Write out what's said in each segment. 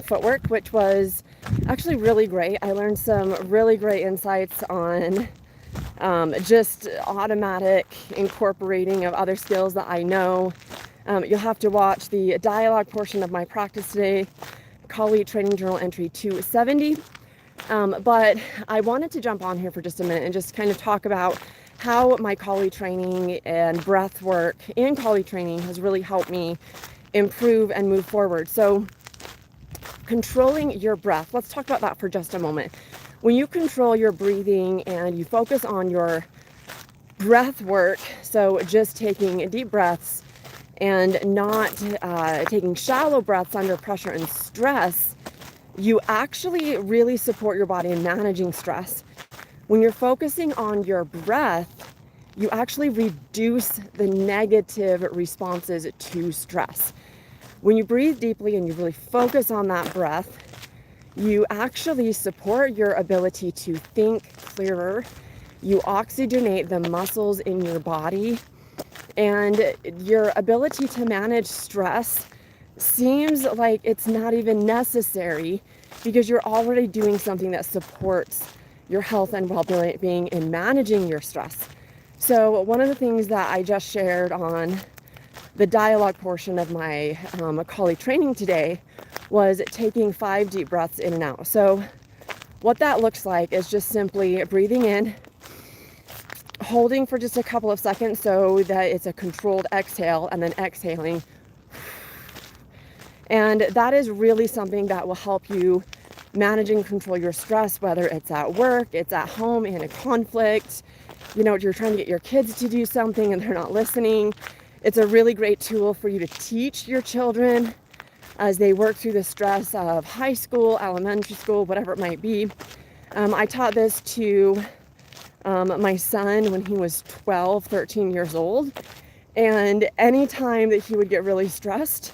footwork, which was actually really great. I learned some really great insights on just automatic incorporating of other skills that I know. You'll have to watch the dialogue portion of my practice today, Kali Training Journal entry 270. But I wanted to jump on here for just a minute and just kind of talk about how my Kali training and breath work in Kali training has really helped me improve and move forward. So controlling your breath, let's talk about that for just a moment. When you control your breathing and you focus on your breath work, so just taking deep breaths and not taking shallow breaths under pressure and stress, you actually really support your body in managing stress. When you're focusing on your breath, you actually reduce the negative responses to stress. When you breathe deeply and you really focus on that breath, you actually support your ability to think clearer. You oxygenate the muscles in your body, and your ability to manage stress seems like it's not even necessary because you're already doing something that supports your health and well-being in managing your stress. So one of the things that I just shared on the dialogue portion of my Kali training today was taking 5 deep breaths in and out. So what that looks like is just simply breathing in, holding for just a couple of seconds so that it's a controlled exhale, and then exhaling. And that is really something that will help you manage and control your stress, whether it's at work, it's at home, in a conflict, you're trying to get your kids to do something and they're not listening. It's a really great tool for you to teach your children as they work through the stress of high school, elementary school, whatever it might be. I taught this to my son when he was 12, 13 years old. And anytime that he would get really stressed,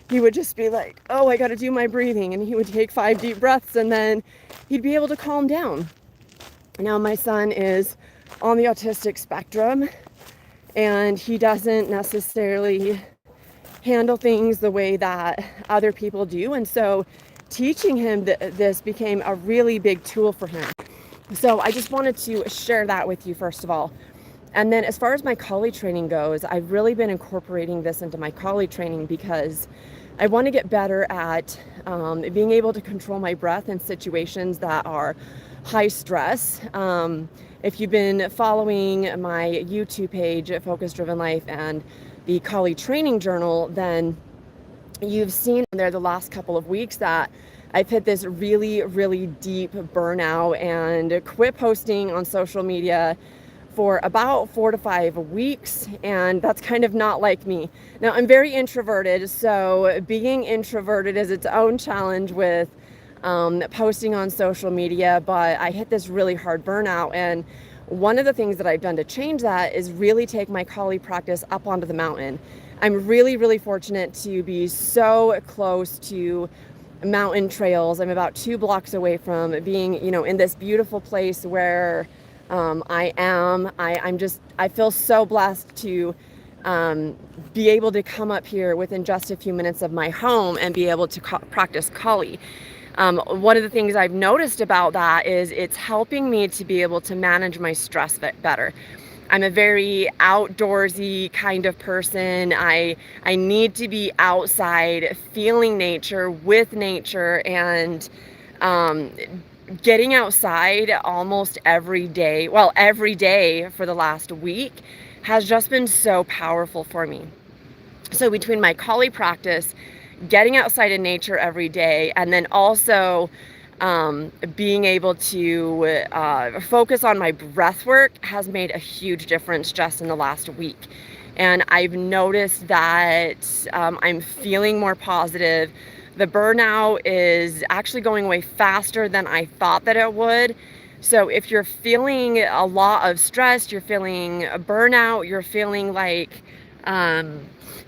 he would just be like, oh, I got to do my breathing. And he would take 5 deep breaths and then he'd be able to calm down. Now, my son is on the autistic spectrum and he doesn't necessarily handle things the way that other people do. And so teaching him this became a really big tool for him. So I just wanted to share that with you first of all. And then as far as my Kali training goes, I've really been incorporating this into my Kali training because I want to get better at being able to control my breath in situations that are high stress. If you've been following my YouTube page, Focus Driven Life, and the Kali Training Journal, then you've seen there the last couple of weeks that I've hit this really, really deep burnout and quit posting on social media for about 4 to 5 weeks, and that's kind of not like me. Now, I'm very introverted, so being introverted is its own challenge with posting on social media, but I hit this really hard burnout, and one of the things that I've done to change that is really take my Kali practice up onto the mountain. I'm really, really fortunate to be so close to mountain trails. I'm about 2 blocks away from being, in this beautiful place where I feel so blessed to be able to come up here within just a few minutes of my home and be able to practice Kali. One of the things I've noticed about that is it's helping me to be able to manage my stress better. I'm a very outdoorsy kind of person. I need to be outside, feeling nature, with nature, and getting outside almost every day, every day for the last week has just been so powerful for me. So between my Kali practice, getting outside in nature every day, and then also being able to focus on my breath work has made a huge difference just in the last week. And I've noticed that I'm feeling more positive. The burnout is actually going away faster than I thought that it would. So if you're feeling a lot of stress, you're feeling a burnout, you're feeling like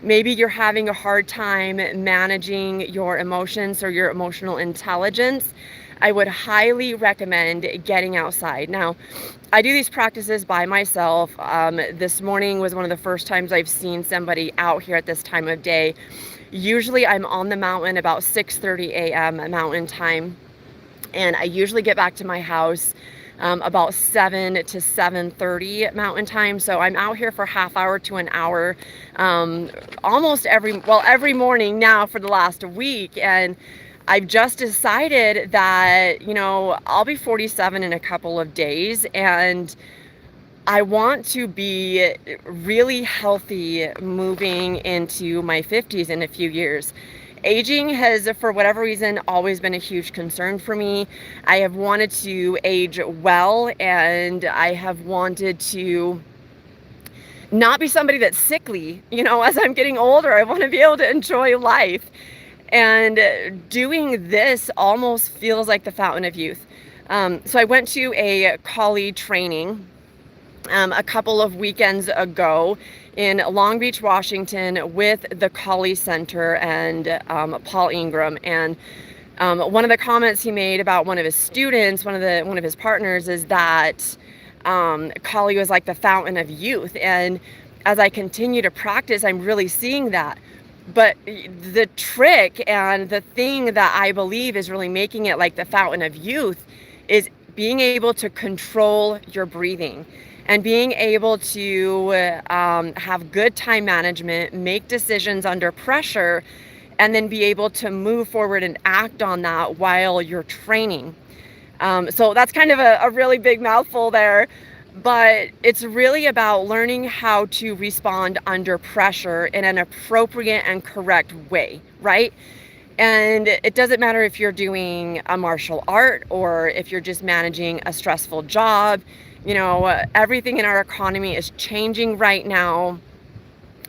maybe you're having a hard time managing your emotions or your emotional intelligence, I would highly recommend getting outside. Now, I do these practices by myself. This morning was one of the first times I've seen somebody out here at this time of day. Usually I'm on the mountain about 6:30 a.m. Mountain Time, and I usually get back to my house about 7 to 7:30 Mountain Time. So I'm out here for a half hour to an hour, almost every morning now for the last week. And I've just decided that, I'll be 47 in a couple of days, and I want to be really healthy moving into my 50s in a few years. Aging has, for whatever reason, always been a huge concern for me. I have wanted to age well, and I have wanted to not be somebody that's sickly. As I'm getting older, I want to be able to enjoy life. And doing this almost feels like the fountain of youth. So I went to a Kali training a couple of weekends ago in Long Beach, Washington, with the Kali Center and Paul Ingram. And one of the comments he made about one of his students, one of his partners, is that Kali was like the fountain of youth. And as I continue to practice, I'm really seeing that. But the trick and the thing that I believe is really making it like the fountain of youth is being able to control your breathing and being able to have good time management, make decisions under pressure, and then be able to move forward and act on that while you're training. So that's kind of a really big mouthful there, but it's really about learning how to respond under pressure in an appropriate and correct way, right? And it doesn't matter if you're doing a martial art or if you're just managing a stressful job. Everything in our economy is changing right now,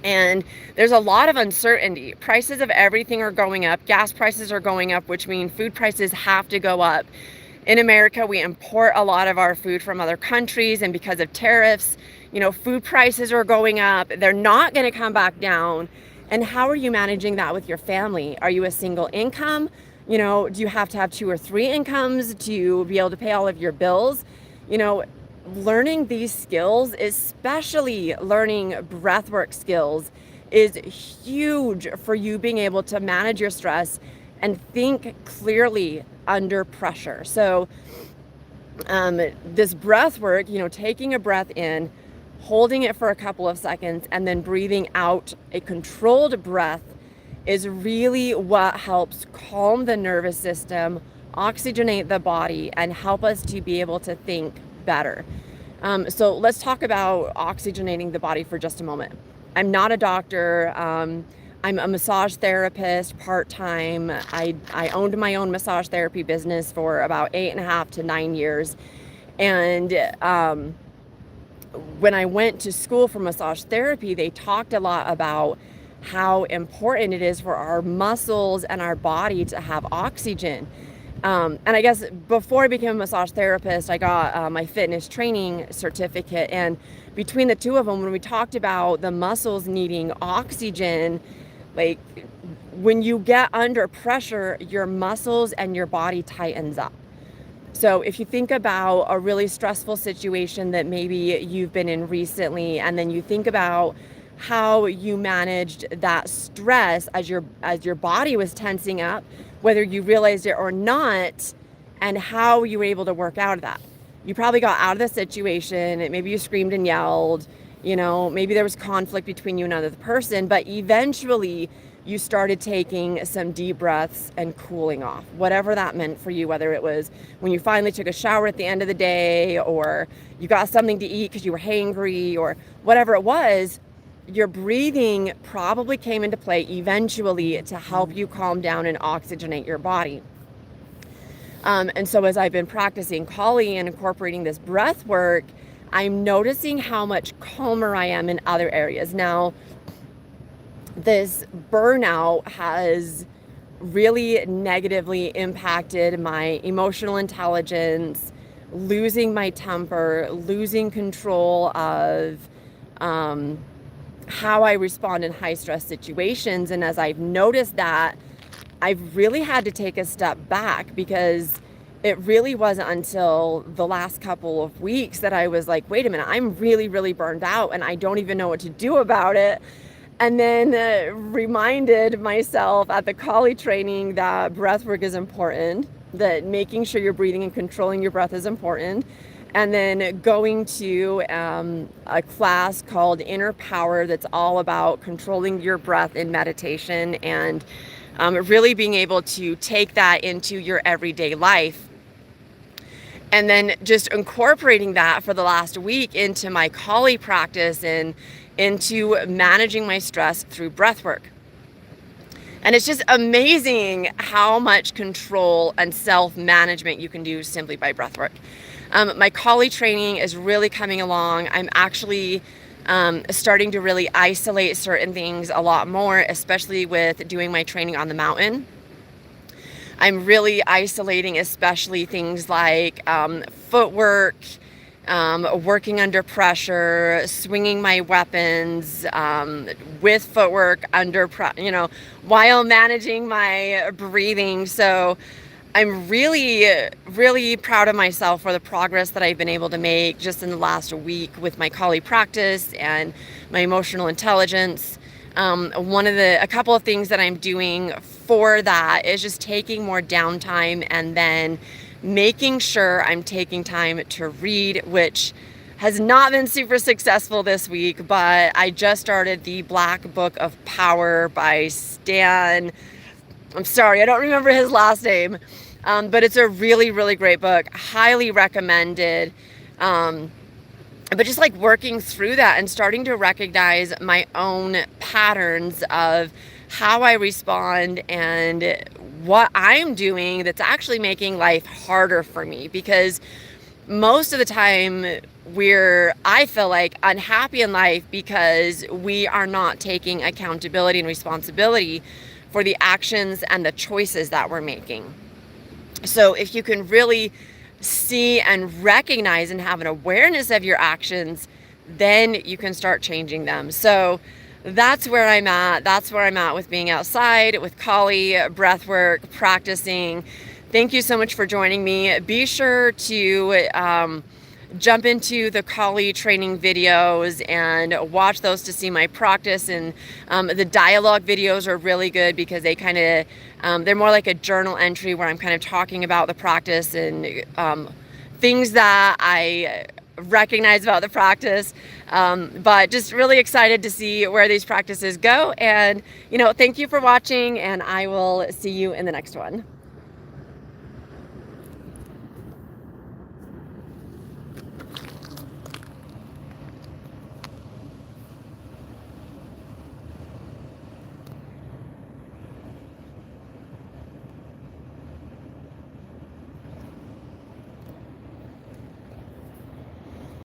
and there's a lot of uncertainty. Prices of everything are going up. Gas prices are going up, which means food prices have to go up. In America, we import a lot of our food from other countries, and because of tariffs, food prices are going up. They're not going to come back down. And how are you managing that with your family? Are you a single income? Do you have to have 2 or 3 incomes to be able to pay all of your bills? Learning these skills, especially learning breathwork skills, is huge for you being able to manage your stress and think clearly under pressure. So this breath work, taking a breath in, holding it for a couple of seconds, and then breathing out a controlled breath is really what helps calm the nervous system, oxygenate the body, and help us to be able to think better. So let's talk about oxygenating the body for just a moment. I'm not a doctor. I'm a massage therapist part-time. I owned my own massage therapy business for about 8.5 to 9 years. And when I went to school for massage therapy, they talked a lot about how important it is for our muscles and our body to have oxygen. And I guess before I became a massage therapist, I got my fitness training certificate. And between the two of them, when we talked about the muscles needing oxygen, like when you get under pressure, your muscles and your body tightens up. So if you think about a really stressful situation that maybe you've been in recently, and then you think about how you managed that stress as your body was tensing up, whether you realized it or not, and how you were able to work out of that. You probably got out of the situation, maybe you screamed and yelled, maybe there was conflict between you and another person, but eventually you started taking some deep breaths and cooling off, whatever that meant for you, whether it was when you finally took a shower at the end of the day, or you got something to eat because you were hangry, or whatever it was. Your breathing probably came into play eventually to help you calm down and oxygenate your body. And so as I've been practicing Kali and incorporating this breath work, I'm noticing how much calmer I am in other areas. Now, this burnout has really negatively impacted my emotional intelligence, losing my temper, losing control of how I respond in high stress situations. And as I've noticed that, I've really had to take a step back, because it really wasn't until the last couple of weeks that I was like, wait a minute, I'm really, really burned out and I don't even know what to do about it. And then reminded myself at the Kali training that breath work is important, that making sure you're breathing and controlling your breath is important. And then going to a class called Inner Power that's all about controlling your breath in meditation and really being able to take that into your everyday life. And then just incorporating that for the last week into my Kali practice and into managing my stress through breath work. And it's just amazing how much control and self-management you can do simply by breath work. My Kali training is really coming along. I'm actually starting to really isolate certain things a lot more, especially with doing my training on the mountain. I'm really isolating, especially things like footwork, working under pressure, swinging my weapons with footwork while managing my breathing. So I'm really, really proud of myself for the progress that I've been able to make just in the last week with my Kali practice and my emotional intelligence. A couple of things that I'm doing for that is just taking more downtime and then making sure I'm taking time to read, which has not been super successful this week, but I just started the Black Book of Power by Stan. I'm sorry, I don't remember his last name, but it's a really, really great book. Highly recommended. But just like working through that and starting to recognize my own patterns of how I respond and what I'm doing that's actually making life harder for me, because most of the time I feel like unhappy in life because we are not taking accountability and responsibility for the actions and the choices that we're making. So if you can really see and recognize and have an awareness of your actions, then you can start changing them. So that's where I'm at. That's where I'm at with being outside, with Kali, breath work, practicing. Thank you so much for joining me. Be sure to jump into the Kali training videos and watch those to see my practice. And the dialogue videos are really good because they they're more like a journal entry where I'm kind of talking about the practice and things that I recognize about the practice. But just really excited to see where these practices go. And, thank you for watching, and I will see you in the next one.